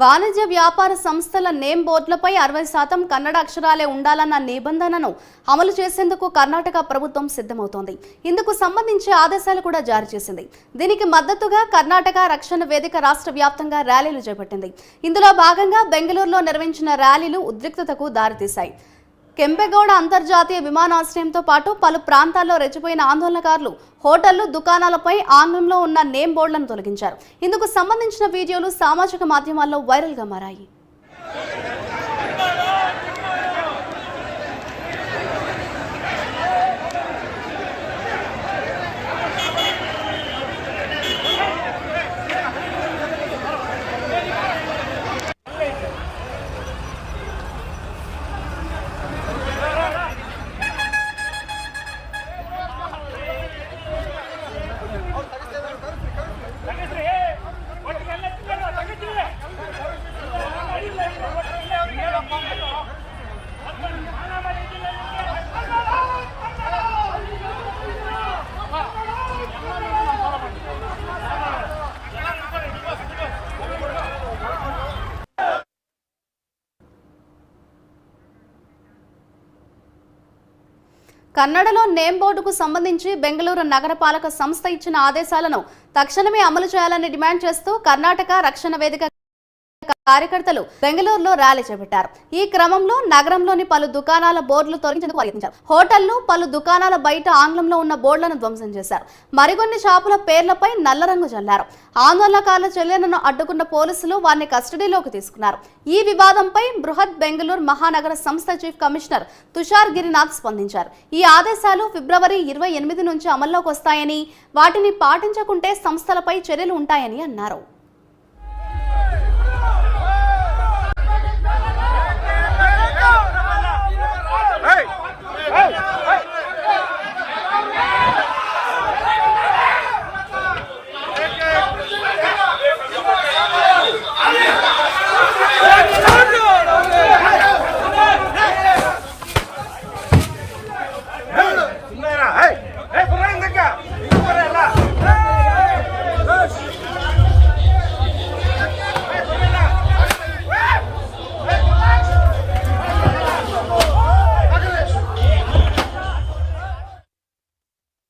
వాణిజ్య వ్యాపార సంస్థల నేమ్ బోర్డులపై 60% కన్నడ అక్షరాలే ఉండాలన్న నిబంధనను అమలు చేసేందుకు కర్ణాటక ప్రభుత్వం సిద్ధమవుతోంది. ఇందుకు సంబంధించి ఆదేశాలు కూడా జారీ చేసింది. దీనికి మద్దతుగా కర్ణాటక రక్షణ వేదిక రాష్ట్ర వ్యాప్తంగా ర్యాలీలు చేపట్టింది. ఇందులో భాగంగా బెంగళూరులో నిర్వహించిన ర్యాలీలు ఉద్రిక్తతకు దారితీశాయి. కెంపెగౌడ అంతర్జాతీయ విమానాశ్రయంతో పాటు పలు ప్రాంతాల్లో రెచ్చిపోయిన ఆందోళనకారులు హోటళ్లు, దుకాణాలపై ఆంగ్లంలో ఉన్న నేమ్ బోర్డులను తొలగించారు. ఇందుకు సంబంధించిన వీడియోలు సామాజిక మాధ్యమాల్లో వైరల్గా మారాయి. కన్నడలో నేమ్ బోర్డుకు సంబంధించి బెంగళూరు నగరపాలక సంస్థ ఇచ్చిన ఆదేశాలను తక్షణమే అమలు చేయాలని డిమాండ్ చేస్తూ కర్ణాటక రక్షణ వేదిక కార్యకర్తలు బెంగళూరులో ర్యాలీ చేపట్టారు. ఈ క్రమంలో నగరంలోని పలు దుకాణాల బోర్డులు తొలగించేందుకు ప్రయత్నించారు. హోటళ్లు, పలు దుకాణాల బయట ఆంగ్లంలో ఉన్న బోర్డులను ధ్వంసం చేశారు. మరికొన్ని షాపుల పేర్లపై నల్ల రంగు చల్లారు. ఆందోళనకారుల చర్యలను అడ్డుకున్న పోలీసులు వారిని కస్టడీలోకి తీసుకున్నారు. ఈ వివాదంపై బృహత్ బెంగళూరు మహానగర సంస్థ చీఫ్ కమిషనర్ తుషార్ గిరినాథ్ స్పందించారు. ఈ ఆదేశాలు ఫిబ్రవరి 28 నుంచి అమల్లోకి వస్తాయని, వాటిని పాటించకుంటే సంస్థలపై చర్యలు ఉంటాయని అన్నారు.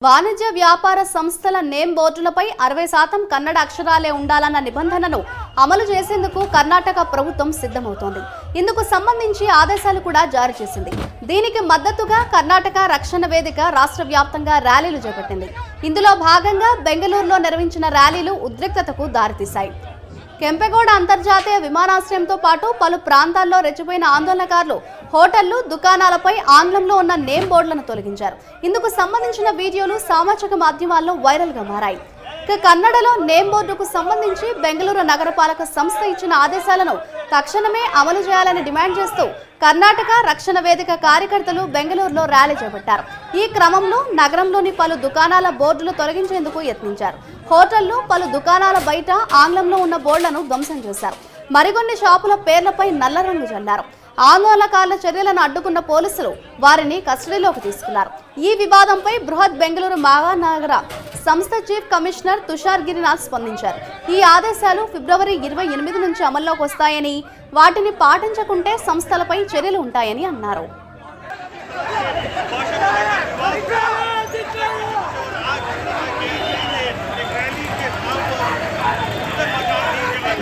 వాణిజ్య వ్యాపార సంస్థల నేమ్ బోర్డులపై 60% కన్నడ అక్షరాలే ఉండాలన్న నిబంధనను అమలు చేసేందుకు కర్ణాటక ప్రభుత్వం సిద్ధమవుతోంది. ఇందుకు సంబంధించి ఆదేశాలు కూడా జారీ చేసింది. దీనికి మద్దతుగా కర్ణాటక రక్షణ వేదిక రాష్ట్ర వ్యాప్తంగా ర్యాలీలు చేపట్టింది. ఇందులో భాగంగా బెంగళూరులో నిర్వహించిన ర్యాలీలు ఉద్రిక్తతకు దారితీశాయి. కెంపెగౌడ అంతర్జాతీయ విమానాశ్రయంతో పాటు పలు ప్రాంతాల్లో రెచ్చిపోయిన ఆందోళనకారులు హోటళ్లు, దుకాణాలపై ఆంగ్లంలో ఉన్న నేమ్ బోర్డులను తొలగించారు. ఇందుకు సంబంధించిన వీడియోలు సామాజిక మాధ్యమాల్లో వైరల్గా మారాయి. కన్నడలో నేమ్ బోర్డుకు సంబంధించి బెంగళూరు నగరపాలక సంస్థ ఇచ్చిన ఆదేశాలను తక్షణమే అమలు చేయాలని డిమాండ్ చేస్తూ కర్ణాటక రక్షణ వేదిక కార్యకర్తలు బెంగళూరులో ర్యాలీ చేపట్టారు. ఈ క్రమంలో నగరంలోని పలు దుకాణాల బోర్డులు తొలగించేందుకు యత్నించారు. హోటళ్లు, పలు దుకాణాల బయట ఆంగ్లంలో ఉన్న బోర్డులను ధ్వంసం చేశారు. మరికొన్ని షాపుల పేర్లపై నల్ల రంగు చల్లారు. ఆందోళనకారుల చర్యలను అడ్డుకున్న పోలీసులు వారిని కస్టడీలోకి తీసుకున్నారు. ఈ వివాదంపై బృహత్ బెంగళూరు మహానగర సంస్థ చీఫ్ కమిషనర్ తుషార్ గిరినాథ్ స్పందించారు. ఈ ఆదేశాలు ఫిబ్రవరి 28 నుంచి అమల్లోకి వస్తాయని, వాటిని పాటించకుంటే సంస్థలపై చర్యలు ఉంటాయని అన్నారు.